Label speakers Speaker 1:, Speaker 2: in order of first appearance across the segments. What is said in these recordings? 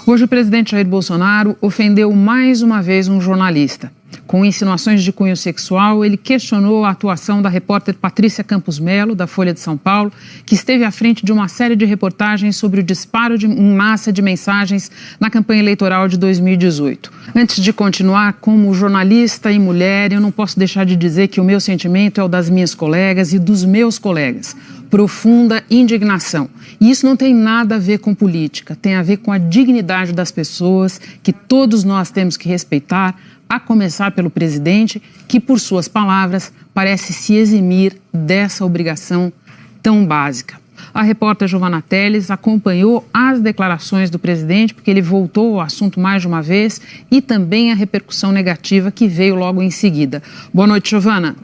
Speaker 1: Hoje o presidente Jair Bolsonaro ofendeu mais uma vez um jornalista. Com insinuações de cunho sexual, ele questionou a atuação da repórter Patrícia Campos Melo, da Folha de São Paulo, que esteve à frente de uma série de reportagens sobre o disparo em massa de mensagens na campanha eleitoral de 2018. Antes de continuar, como jornalista e mulher, eu não posso deixar de dizer que o meu sentimento é o das minhas colegas e dos meus colegas. Profunda indignação. E isso não tem nada a ver com política, tem a ver com a dignidade das pessoas que todos nós temos que respeitar, a começar pelo presidente, que, por suas palavras, parece se eximir dessa obrigação tão básica. A repórter Giovana Teles acompanhou as declarações do presidente, porque ele voltou ao assunto mais de uma vez, e também a repercussão negativa que veio logo em seguida. Boa noite, Giovana.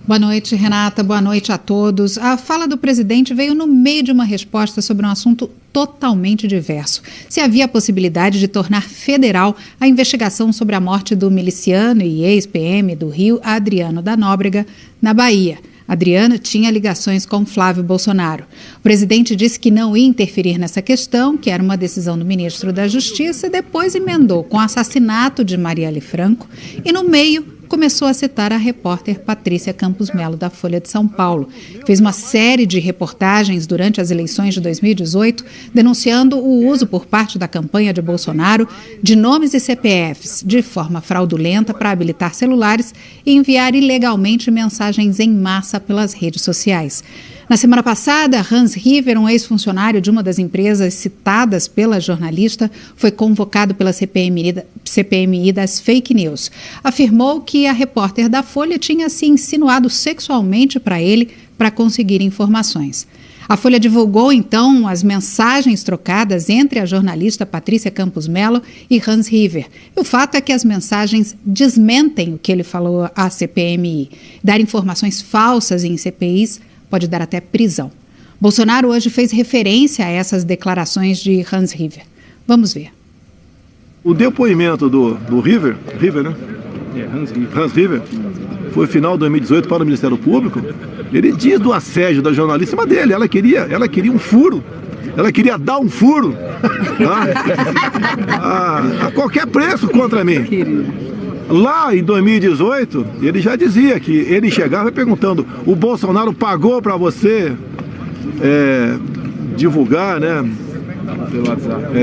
Speaker 2: Boa noite, Renata. Boa noite a todos. A fala do presidente veio no meio de uma resposta sobre um assunto totalmente diverso. Se havia a possibilidade de tornar federal a investigação sobre a morte do miliciano e ex-PM do Rio, Adriano da Nóbrega, na Bahia. Adriano tinha ligações com Flávio Bolsonaro. O presidente disse que não ia interferir nessa questão, que era uma decisão do ministro da Justiça, e depois emendou com o assassinato de Marielle Franco e, no meio, começou a citar a repórter Patrícia Campos Melo, da Folha de São Paulo. Fez uma série de reportagens durante as eleições de 2018, denunciando o uso por parte da campanha de Bolsonaro de nomes e CPFs de forma fraudulenta para habilitar celulares e enviar ilegalmente mensagens em massa pelas redes sociais. Na semana passada, Hans River, um ex-funcionário de uma das empresas citadas pela jornalista, foi convocado pela CPMI das fake news. Afirmou que a repórter da Folha tinha se insinuado sexualmente para ele para conseguir informações. A Folha divulgou, então, as mensagens trocadas entre a jornalista Patrícia Campos Melo e Hans River. E o fato é que as mensagens desmentem o que ele falou à CPMI. Dar informações falsas em CPIs pode dar até prisão. Bolsonaro hoje fez referência a essas declarações de Hans River. Vamos ver.
Speaker 3: O depoimento do River, né? Hans River, foi final de 2018 para o Ministério Público. Ele diz do assédio da jornalista, mas dele, ela queria um furo. Ela queria dar um furo, tá? A qualquer preço contra mim. Lá em 2018, ele já dizia que ele chegava perguntando: o Bolsonaro pagou para você divulgar, né,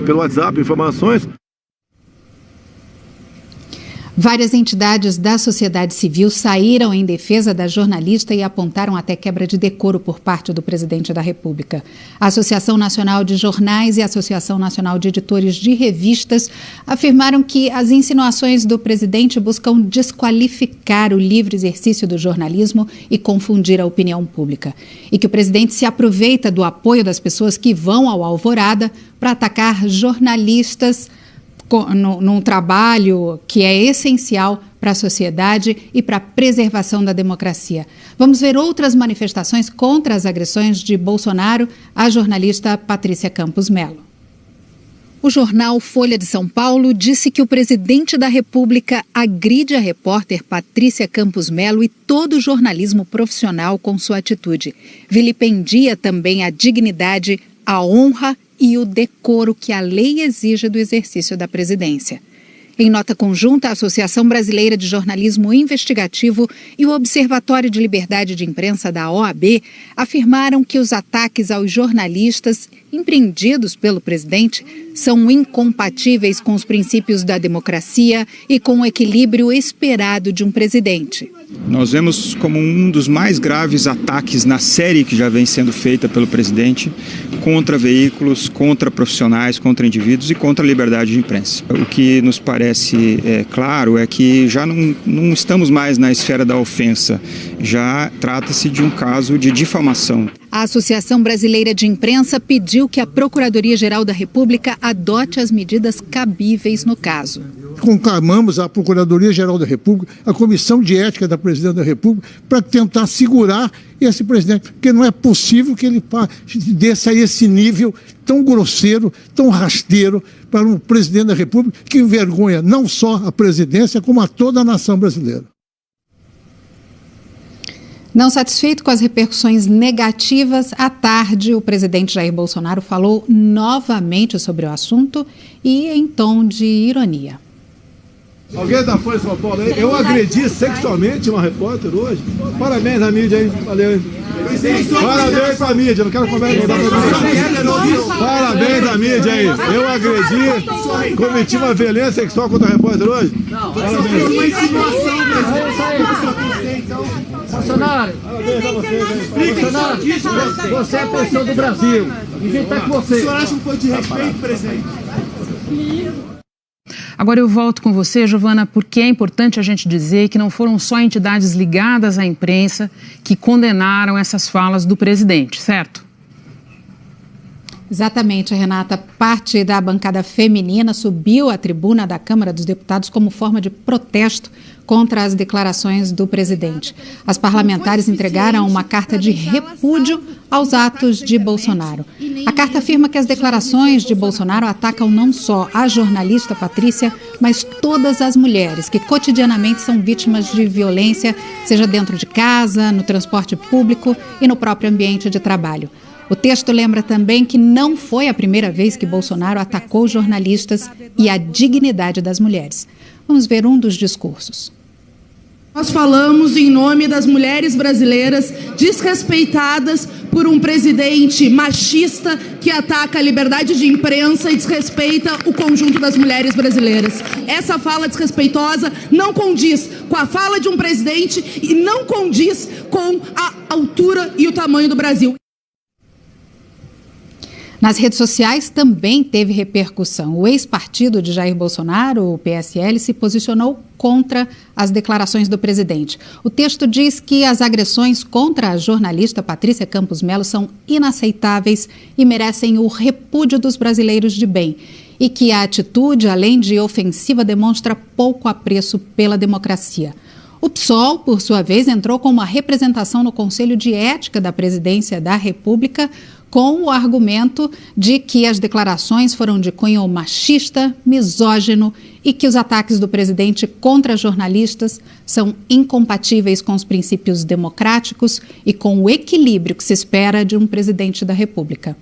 Speaker 3: pelo WhatsApp informações?
Speaker 2: Várias entidades da sociedade civil saíram em defesa da jornalista e apontaram até quebra de decoro por parte do presidente da República. A Associação Nacional de Jornais e a Associação Nacional de Editores de Revistas afirmaram que as insinuações do presidente buscam desqualificar o livre exercício do jornalismo e confundir a opinião pública. E que o presidente se aproveita do apoio das pessoas que vão ao Alvorada para atacar jornalistas num trabalho que é essencial para a sociedade e para a preservação da democracia. Vamos ver outras manifestações contra as agressões de Bolsonaro à jornalista Patrícia Campos Melo. O jornal Folha de São Paulo disse que o presidente da República agride a repórter Patrícia Campos Melo e todo o jornalismo profissional com sua atitude. Vilipendia também a dignidade, a honra e o decoro que a lei exige do exercício da presidência. Em nota conjunta, a Associação Brasileira de Jornalismo Investigativo e o Observatório de Liberdade de Imprensa da OAB afirmaram que os ataques aos jornalistas empreendidos pelo presidente são incompatíveis com os princípios da democracia e com o equilíbrio esperado de um presidente.
Speaker 4: Nós vemos como um dos mais graves ataques na série que já vem sendo feita pelo presidente contra veículos, contra profissionais, contra indivíduos e contra a liberdade de imprensa. O que nos parece claro é que já não estamos mais na esfera da ofensa, já trata-se de um caso de difamação.
Speaker 2: A Associação Brasileira de Imprensa pediu que a Procuradoria-Geral da República adote as medidas cabíveis no caso.
Speaker 5: Conclamamos a Procuradoria-Geral da República, a Comissão de Ética da Presidente da República, para tentar segurar esse presidente, porque não é possível que ele desça a esse nível tão grosseiro, tão rasteiro para um presidente da República que envergonha não só a presidência, como a toda a nação brasileira.
Speaker 2: Não satisfeito com as repercussões negativas, à tarde o presidente Jair Bolsonaro falou novamente sobre o assunto e em tom de ironia.
Speaker 3: Alguém da Folha de São Paulo aí? Eu agredi sexualmente uma repórter hoje. Parabéns à mídia aí, valeu. Parabéns à mídia, não quero conversa. Parabéns à mídia aí. Eu agredi, cometi uma violência sexual contra a repórter hoje? Não, parabéns. Uma insinuação,
Speaker 6: Bolsonaro, você é a pessoa do Brasil. Ninguém está com você. O senhor acha que foi de respeito, presidente?
Speaker 1: Agora eu volto com você, Giovana, porque é importante a gente dizer que não foram só entidades ligadas à imprensa que condenaram essas falas do presidente, certo?
Speaker 2: Exatamente, Renata. Parte da bancada feminina subiu à tribuna da Câmara dos Deputados como forma de protesto contra as declarações do presidente. As parlamentares entregaram uma carta de repúdio aos atos de Bolsonaro. A carta afirma que as declarações de Bolsonaro atacam não só a jornalista Patrícia, mas todas as mulheres que cotidianamente são vítimas de violência, seja dentro de casa, no transporte público e no próprio ambiente de trabalho. O texto lembra também que não foi a primeira vez que Bolsonaro atacou jornalistas e a dignidade das mulheres. Vamos ver um dos discursos.
Speaker 7: Nós falamos em nome das mulheres brasileiras desrespeitadas por um presidente machista que ataca a liberdade de imprensa e desrespeita o conjunto das mulheres brasileiras. Essa fala desrespeitosa não condiz com a fala de um presidente e não condiz com a altura e o tamanho do Brasil.
Speaker 2: Nas redes sociais também teve repercussão. O ex-partido de Jair Bolsonaro, o PSL, se posicionou contra as declarações do presidente. O texto diz que as agressões contra a jornalista Patrícia Campos Melo são inaceitáveis e merecem o repúdio dos brasileiros de bem. E que a atitude, além de ofensiva, demonstra pouco apreço pela democracia. O PSOL, por sua vez, entrou com uma representação no Conselho de Ética da Presidência da República com o argumento de que as declarações foram de cunho machista, misógino e que os ataques do presidente contra jornalistas são incompatíveis com os princípios democráticos e com o equilíbrio que se espera de um presidente da República.